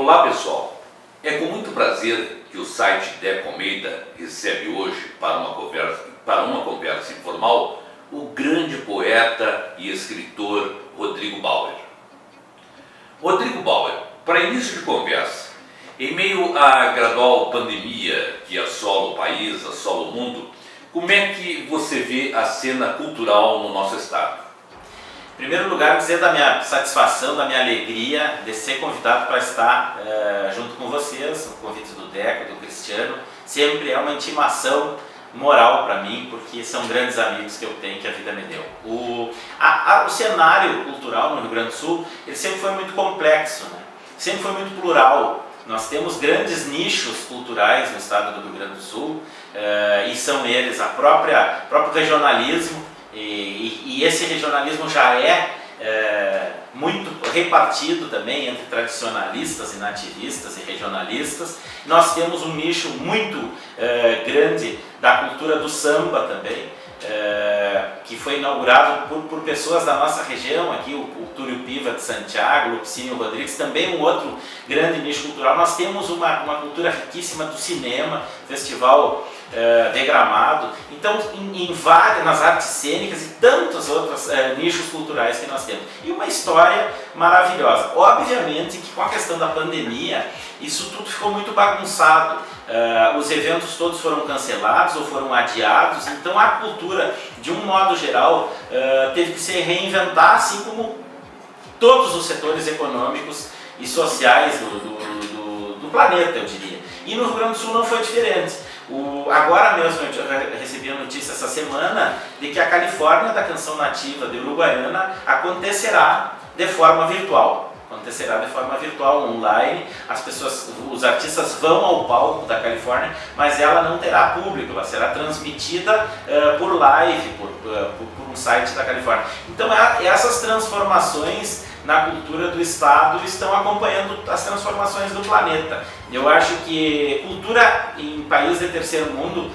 Olá pessoal, é com muito prazer que o site Deco Almeida recebe hoje para uma conversa informal o grande poeta e escritor Rodrigo Bauer. Rodrigo Bauer, para início de conversa, em meio à gradual pandemia que assola o país, assola o mundo, como é que você vê a cena cultural no nosso estado? Em primeiro lugar, dizer da minha satisfação, da minha alegria de ser convidado para estar junto com vocês, o convite do Deco, do Cristiano, sempre é uma intimação moral para mim, porque são grandes amigos que eu tenho, que a vida me deu. O cenário cultural no Rio Grande do Sul, ele sempre foi muito complexo, né? Sempre foi muito plural. Nós temos grandes nichos culturais no estado do Rio Grande do Sul, e são eles o próprio regionalismo, e esse regionalismo já é muito repartido também entre tradicionalistas e nativistas e regionalistas. Nós temos um nicho muito grande da cultura do samba também, que foi inaugurado por pessoas da nossa região aqui, o Túlio Piva de Santiago, o Lupicínio Rodrigues, também um outro grande nicho cultural. Nós temos uma cultura riquíssima do cinema, festival de Gramado, então nas artes cênicas e tantos outros nichos culturais que nós temos. E uma história maravilhosa. Obviamente que com a questão da pandemia, isso tudo ficou muito bagunçado. Os eventos todos foram cancelados ou foram adiados, então a cultura, de um modo geral, teve que se reinventar, assim como todos os setores econômicos e sociais do planeta, eu diria. E no Rio Grande do Sul não foi diferente. Agora mesmo eu recebi a notícia essa semana de que a Califórnia da Canção Nativa de Uruguaiana acontecerá de forma virtual. Acontecerá de forma virtual, online. Os artistas vão ao palco da Califórnia, mas ela não terá público, ela será transmitida por live, por um site da Califórnia. Então essas transformações na cultura do estado estão acompanhando as transformações do planeta. Eu acho que cultura em países de terceiro mundo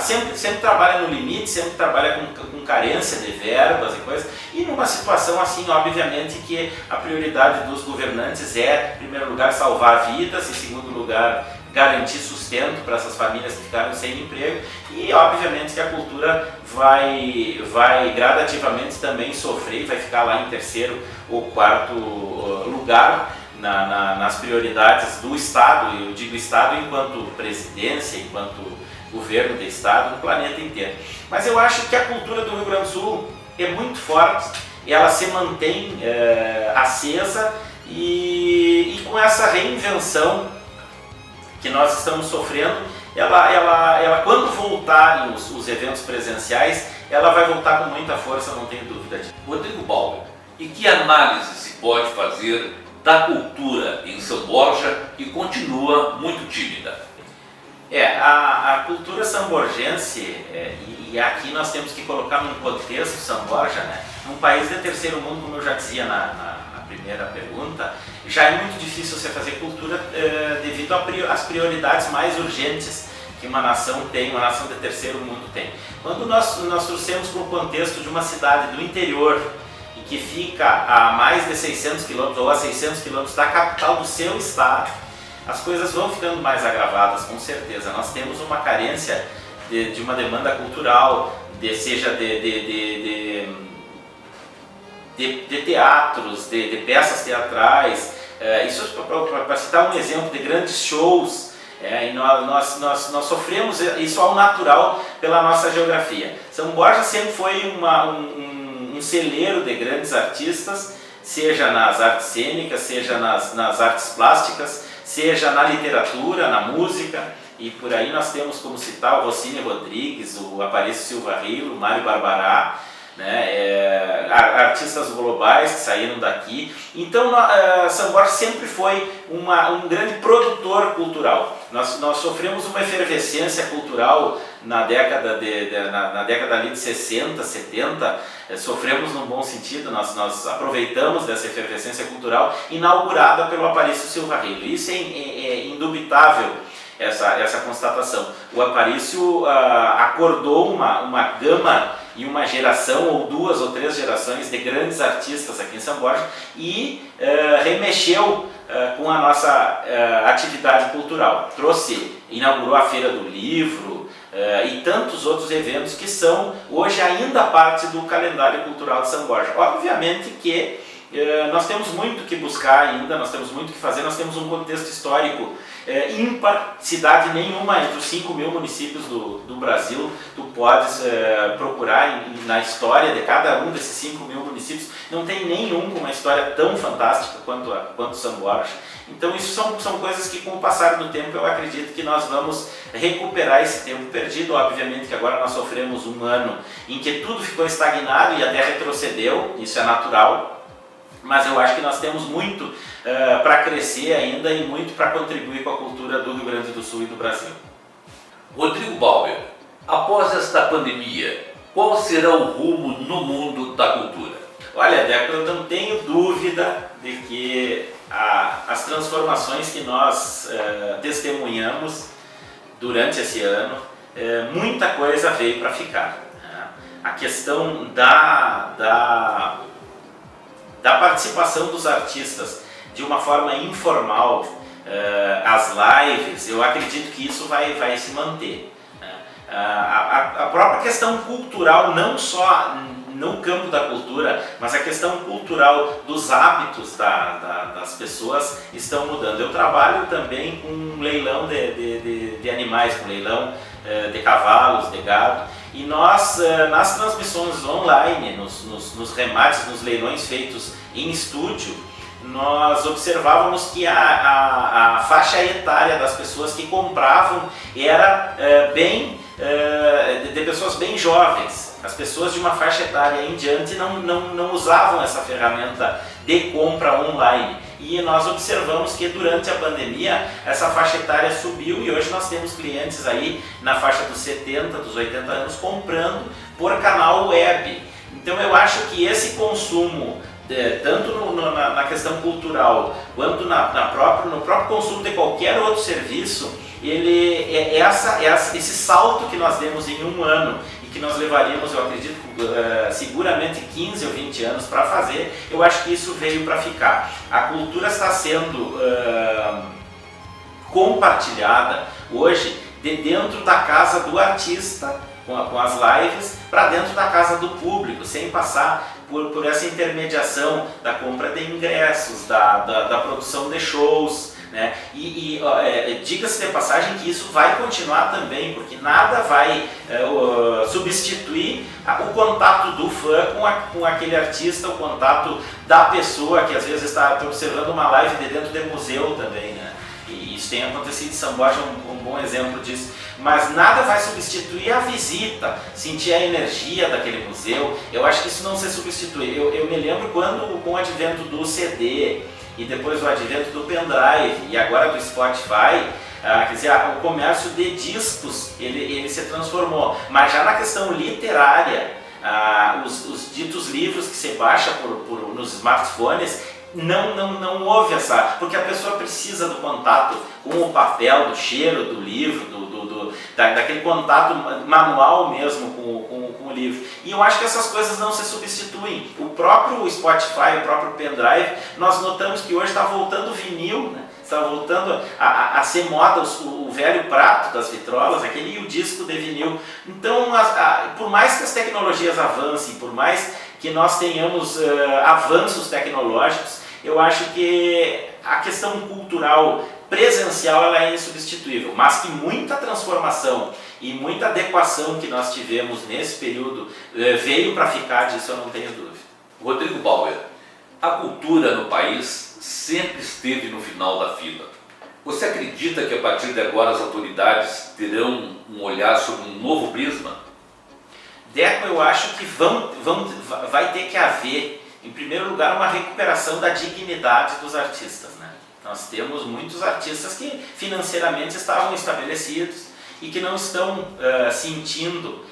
sempre trabalha no limite, sempre trabalha com carência de verbas e coisas, e numa situação assim, obviamente que a prioridade dos governantes é, em primeiro lugar, salvar vidas, em segundo lugar, garantir sustento para essas famílias que ficaram sem emprego, e obviamente que a cultura vai gradativamente também sofrer, vai ficar lá em terceiro ou quarto lugar nas prioridades do Estado. Eu digo Estado enquanto presidência, enquanto governo de Estado, no planeta inteiro. Mas eu acho que a cultura do Rio Grande do Sul é muito forte, e ela se mantém acesa, e com essa reinvenção que nós estamos sofrendo, ela quando voltarem os eventos presenciais, ela vai voltar com muita força, não tenho dúvida disso. Rodrigo Bauer, e que análise se pode fazer da cultura em São Borja, que continua muito tímida? A cultura samborgense, e aqui nós temos que colocar num contexto São Borja, né? Num país de terceiro mundo, como eu já dizia na primeira pergunta, já é muito difícil você fazer cultura devido às prioridades mais urgentes que uma nação tem, uma nação de terceiro mundo tem. Quando nós trouxemos para o contexto de uma cidade do interior, e que fica a mais de 600 quilômetros ou a 600 quilômetros da capital do seu estado, as coisas vão ficando mais agravadas, com certeza. Nós temos uma carência de uma demanda cultural, seja de teatros, de peças teatrais, isso para citar um exemplo de grandes shows, e nós sofremos isso ao natural pela nossa geografia. São Borja sempre foi um celeiro de grandes artistas, seja nas artes cênicas, seja nas artes plásticas, seja na literatura, na música, e por aí nós temos como citar o Rossini Rodrigues, o Aparício Silva Rilo, o Mário Barbará, né, artistas globais que saíram daqui. Então São Borja sempre foi um grande produtor cultural. Nós sofremos uma efervescência cultural na década ali de 60, 70, sofremos num bom sentido. Nós aproveitamos dessa efervescência cultural inaugurada pelo Aparício Silva Rilo. Isso é indubitável, essa constatação. O Aparício acordou uma gama e uma geração ou 2 ou 3 gerações de grandes artistas aqui em São Borja e remexeu com a nossa atividade cultural. Inaugurou a Feira do Livro e tantos outros eventos que são hoje ainda parte do calendário cultural de São Borja. Obviamente que nós temos muito que buscar ainda, nós temos muito que fazer, nós temos um contexto histórico ímpar, cidade nenhuma entre os 5.000 municípios do Brasil, tu podes procurar na história de cada um desses 5.000 municípios, não tem nenhum com uma história tão fantástica quanto São Borja. Então isso são coisas que com o passar do tempo eu acredito que nós vamos recuperar esse tempo perdido. Obviamente que agora nós sofremos um ano em que tudo ficou estagnado e até retrocedeu, isso é natural. Mas eu acho que nós temos muito para crescer ainda e muito para contribuir com a cultura do Rio Grande do Sul e do Brasil. Rodrigo Bauer, após esta pandemia, qual será o rumo no mundo da cultura? Olha, Deco, eu não tenho dúvida de que as transformações que nós testemunhamos durante esse ano, muita coisa veio para ficar. A questão da participação dos artistas de uma forma informal, as lives, eu acredito que isso vai se manter. A própria questão cultural, não só no campo da cultura, mas a questão cultural dos hábitos das pessoas estão mudando. Eu trabalho também com um leilão de animais, com leilão de cavalos, de gado, e nós, nas transmissões online, nos remates, nos leilões feitos em estúdio, nós observávamos que a faixa etária das pessoas que compravam era de pessoas bem jovens. As pessoas de uma faixa etária em diante não usavam essa ferramenta de compra online. E nós observamos que durante a pandemia essa faixa etária subiu e hoje nós temos clientes aí na faixa dos 70, dos 80 anos comprando por canal web. Então eu acho que esse consumo, tanto na questão cultural quanto no próprio consumo de qualquer outro serviço, esse salto que nós demos em um ano e que nós levaríamos, eu acredito, seguramente 15 ou 20 anos para fazer, eu acho que isso veio para ficar. A cultura está sendo compartilhada hoje de dentro da casa do artista, com as lives, para dentro da casa do público, sem passar por essa intermediação da compra de ingressos, da produção de shows, né? Diga-se de passagem que isso vai continuar também, porque nada vai substituir o contato do fã com aquele artista, o contato da pessoa que às vezes está observando uma live de dentro de museu também, né? E isso tem acontecido em São Borja, um bom exemplo disso. Mas nada vai substituir a visita, sentir a energia daquele museu. Eu acho que isso não se substitui. Eu me lembro quando, com o advento do CD e depois o advento do pendrive e agora do Spotify, quer dizer, o comércio de discos ele se transformou. Mas já na questão literária, os ditos livros que se baixa nos smartphones, não houve essa, porque a pessoa precisa do contato com o papel, do cheiro do livro, daquele contato manual mesmo com o livro. E eu acho que essas coisas não se substituem. O próprio Spotify, o próprio pendrive, nós notamos que hoje está voltando o vinil, né? Está voltando a ser moda o velho prato das vitrolas, aquele, e o disco de vinil. Então, por mais que as tecnologias avancem, por mais que nós tenhamos avanços tecnológicos, eu acho que a questão cultural presencial ela é insubstituível, mas que muita transformação e muita adequação que nós tivemos nesse período veio para ficar, disso eu não tenho dúvida. Rodrigo Bauer, a cultura no país sempre esteve no final da fila. Você acredita que a partir de agora as autoridades terão um olhar sobre um novo prisma? Deco, eu acho que vai ter que haver, em primeiro lugar, uma recuperação da dignidade dos artistas, né? Nós temos muitos artistas que financeiramente estavam estabelecidos e que não estão sentindo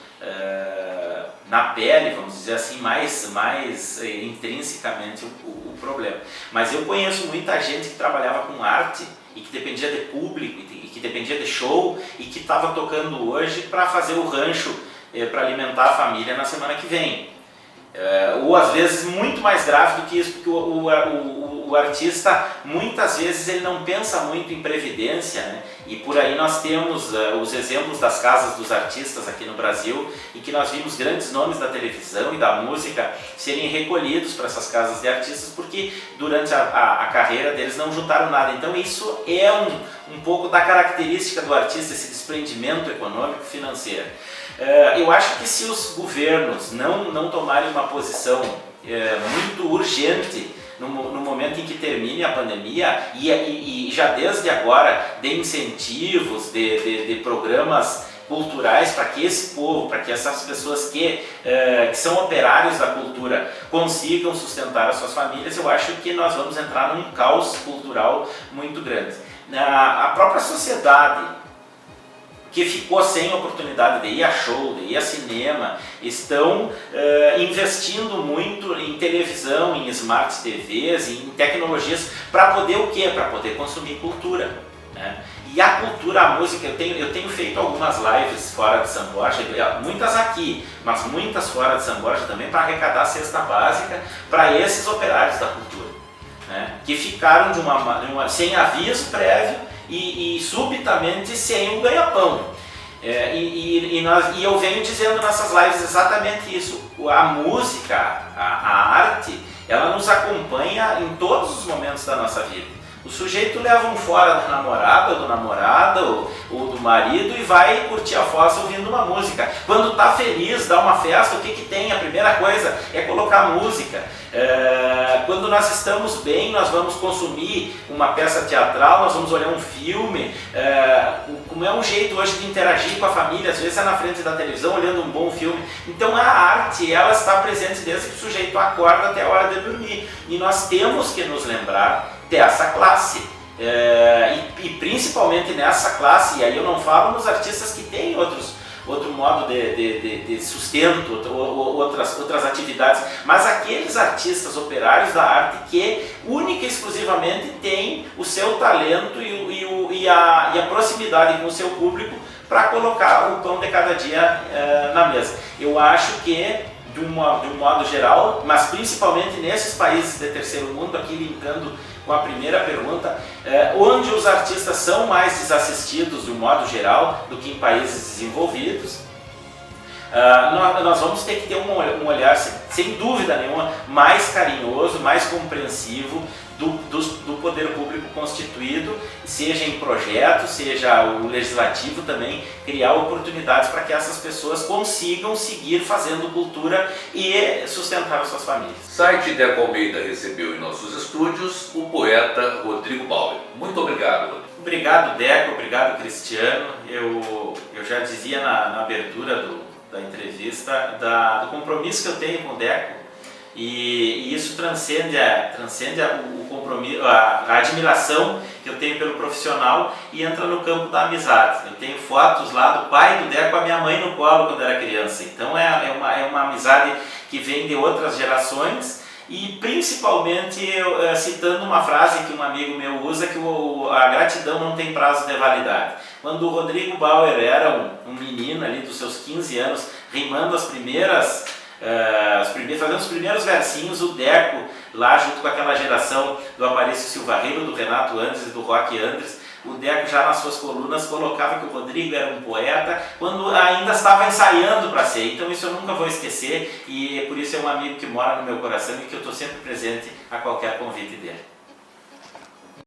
na pele, vamos dizer assim, mais intrinsecamente o problema. Mas eu conheço muita gente que trabalhava com arte e que dependia de público e que dependia de show e que estava tocando hoje para fazer o rancho para alimentar a família na semana que vem. Ou às vezes muito mais grave do que isso, porque o artista muitas vezes ele não pensa muito em previdência, né? E por aí nós temos os exemplos das casas dos artistas aqui no Brasil, em que nós vimos grandes nomes da televisão e da música serem recolhidos para essas casas de artistas porque durante a carreira deles não juntaram nada. Então isso é um pouco da característica do artista, esse desprendimento econômico financeiro. Eu acho que se os governos não tomarem uma posição muito urgente no momento em que termine a pandemia e já desde agora de incentivos, de programas culturais para que esse povo, para que essas pessoas que são operários da cultura consigam sustentar as suas famílias, eu acho que nós vamos entrar num caos cultural muito grande. A própria sociedade que ficou sem oportunidade de ir a show, de ir a cinema, estão investindo muito em televisão, em smart TVs, em tecnologias, para poder o quê? Para poder consumir cultura, né? E a cultura, a música, eu tenho feito algumas lives fora de São Borja, muitas aqui, mas muitas fora de São Borja também, para arrecadar cesta básica para esses operários da cultura, né? Que ficaram sem aviso prévio, e subitamente sem um ganha-pão. E eu venho dizendo nessas lives exatamente isso. A música, a arte, ela nos acompanha em todos os momentos da nossa vida. O sujeito leva um fora da namorada ou do namorado ou do marido e vai curtir a fossa ouvindo uma música. Quando está feliz, dá uma festa, o que tem? A primeira coisa é colocar música. Quando nós estamos bem, nós vamos consumir uma peça teatral, nós vamos olhar um filme. Como é um jeito hoje de interagir com a família, às vezes é na frente da televisão olhando um bom filme. Então a arte, ela está presente desde que o sujeito acorda até a hora de dormir. E nós temos que nos lembrar dessa classe, e principalmente nessa classe, e aí eu não falo nos artistas que têm outro modo de sustento, outras atividades, mas aqueles artistas operários da arte que única e exclusivamente têm o seu talento e a proximidade com o seu público para colocar o pão de cada dia na mesa. Eu acho que de um modo geral, mas principalmente nesses países de terceiro mundo, aqui linkando com a primeira pergunta, onde os artistas são mais desassistidos de um modo geral do que em países desenvolvidos, nós vamos ter que ter um olhar, sem dúvida nenhuma, mais carinhoso, mais compreensivo do poder público constituído, seja em projetos, seja o legislativo também, criar oportunidades para que essas pessoas consigam seguir fazendo cultura e sustentar as suas famílias. Site Deco Almeida recebeu em nossos estúdios o poeta Rodrigo Bauer. Muito obrigado, Rodrigo. Obrigado, Deco, obrigado, Cristiano. Eu já dizia na abertura da entrevista do compromisso que eu tenho com o Deco. E isso transcende o compromisso, a admiração que eu tenho pelo profissional e entra no campo da amizade. Eu tenho fotos lá do pai do Deco com a minha mãe no colo quando era criança. Então é uma amizade que vem de outras gerações e principalmente citando uma frase que um amigo meu usa, que a gratidão não tem prazo de validade. Quando o Rodrigo Bauer era um menino ali dos seus 15 anos, rimando fazendo os primeiros versinhos, o Deco, lá junto com aquela geração do Aparício Silvarreiro, do Renato Andes e do Roque Andres, o Deco já nas suas colunas colocava que o Rodrigo era um poeta quando ainda estava ensaiando para ser. Então isso eu nunca vou esquecer e por isso é um amigo que mora no meu coração e que eu estou sempre presente a qualquer convite dele.